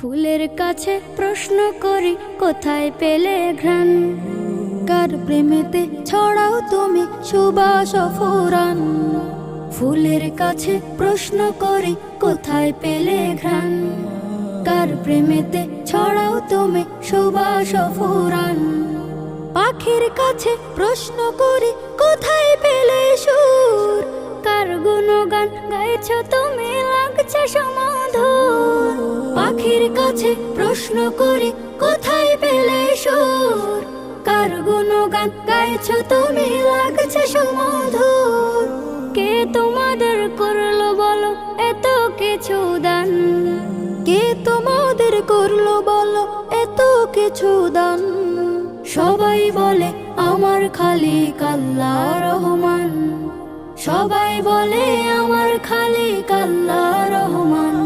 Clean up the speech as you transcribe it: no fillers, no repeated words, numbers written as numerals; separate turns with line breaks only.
ফুলের কাছে প্রশ্ন করি কোথায় পেলে ঘ্রাণ, কার প্রেমেতে ছড়াও তুমি সুবাস ফুরান। ফুলের কাছে প্রশ্ন করি কোথায় পেলে ঘ্রাণ, কার প্রেমেতে ছড়াও তুমি সুবাস ফুরান। পাখির কাছে প্রশ্ন করি কোথায় পেলে সুর, কার গুণগান গাইছ তুমি লাগছে সমাধুর। পাখির কাছে প্রশ্ন করি কোথায় পেলে সুর, কার গুণগান গাইছ তুমি লাগছে সমাধুর। কে তোমাদের করলো বলো এত কিছু দান, কে তোমাদের করলো বলো এত কিছু দান। সবাই বলে আমার খালিক আল্লাহ রহমান, সবাই বলে আমার খালিক আল্লাহ রহমান।